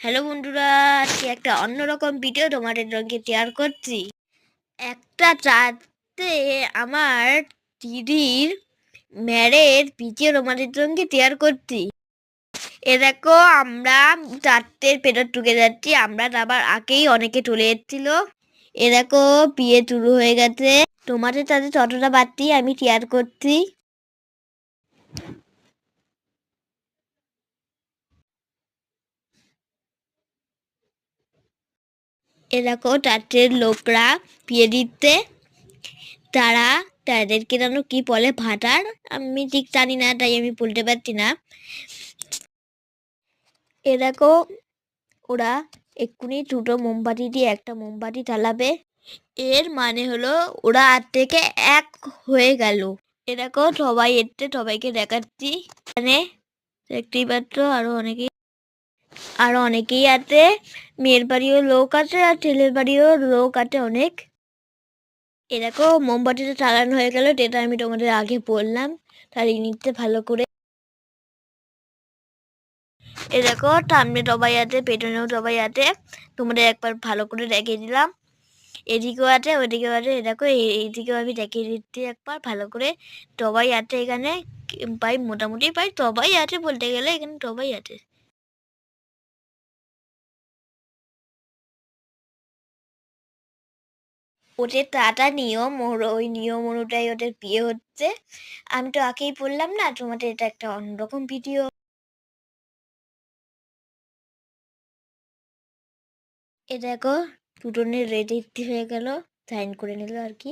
Hello বন্ধুরা, আজকে একটা অন্যরকম ভিডিও তোমাদের সঙ্গে শেয়ার করছি। একটা রাতে আমার দিদির ম্যারেজ ভিডিও তোমাদের সঙ্গে শেয়ার করছি। এ দেখো, আমরা চারটের পেটর ঢুকে যাচ্ছি। আমরা আবার আগেই অনেকে চলে এসেছিল। এ দেখো, বিয়ে শুরু হয়ে গেছে। তোমাদের সাথে যতটা পারছি আমি শেয়ার করছি। এ দেখো, চারটের লোকরা বিয়ে দিতে তারা তাদেরকে যেন কি বলে ভাটার, আমি ঠিক জানি না, তাই আমি বলতে পারছি না। এ দেখো, ওরা এক্ষুনি দুটো মোমবাতি দিয়ে একটা মোমবাতি জ্বালাবে। এর মানে হলো ওরা আজ থেকে এক হয়ে গেল। এ দেখো, সবাই এসছে, সবাইকে দেখাচ্ছি। এখানে দেখতেই পাচ্ছ আরো অনেকেই আছে। মেয়ের বাড়িও লোক আছে আর ছেলের বাড়িও লোক আছে অনেক। এ দেখো, মোমবাতিটা চালানো হয়ে গেল, যেটা আমি তোমাদের আগে বললাম। তারিয়ে নিতে ভালো করে। এ দেখো, সামনে সবাই আছে, পেছনেও সবাই আছে। তোমাদের একবার ভালো করে দেখিয়ে দিলাম। এদিকেও আছে, ওইদিকেও আছে। এ দেখো, এইদিকেও আমি দেখিয়ে দিচ্ছি একবার ভালো করে। সবাই আছে এখানে, প্রায় মোটামুটি প্রায় সবাই আছে বলতে গেলে, এখানে সবাই আছে। ওদের টাটা নিয়ম, ওই নিয়ম অনুযায়ী ওদের বিয়ে হচ্ছে। আমি তো আগেই বললাম না তোমাদের, এটা একটা অন্যরকম ভিডিও। এ দেখো, দুজনের রেডি হয়ে গেল, সাইন করে নিল আর কি।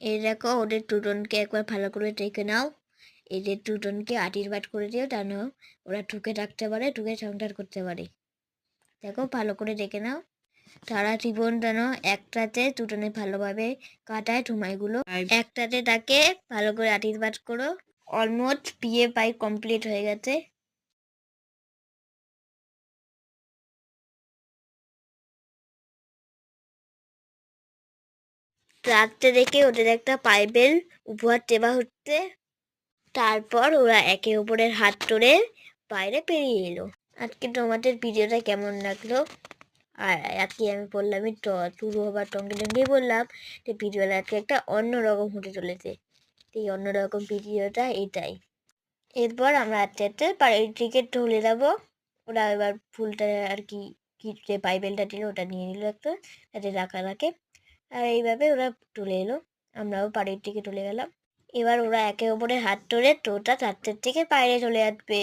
এই দেখো, ওদের দুজনকে একবার ভালো করে দেখে নাও। এদের দুজনকে আশীর্বাদ করে দিও, যেন ওরা ঠুকে থাকতে পারে, ঠুকে সংসার করতে পারে। দেখো, ভালো করে দেখে নাও। সারা জীবন যেন একটাতে দুজনে ভালোভাবে কাটায় সময়গুলো। একটাতে তাকে ভালো করে আশীর্বাদ করো। অলমোস্ট বিয়ে প্রায় কমপ্লিট হয়ে গেছে। রাত্রে দেখে ওদের একটা পাইবেল উপহার দেওয়া হচ্ছে। তারপর ওরা একে অপরের হাত ধরে বাইরে বেরিয়ে এলো। আজকে তোমাদের ভিডিওটা কেমন লাগলো? আর আজকে আমি বললামই শুরু হবার সঙ্গে সঙ্গেই বললাম যে ভিডিওটা আজকে একটা অন্যরকম হতে চলেছে। এই অন্যরকম ভিডিওটা এটাই। এরপর আমরা আস্তে আস্তে বাড়ির দিকে চলে যাবো। ওরা এবার ফুলটা আর কি, কি যে বাইবেলটা দিল ওটা নিয়ে নিল একটা, যাতে রাখা রাখে। আর এইভাবে ওরা চলে এলো, আমরাও বাড়ির দিকে চলে গেলাম। এবার ওরা একে অপরের হাত ধরে টোটা চারটের দিকে বাইরে চলে আসবে।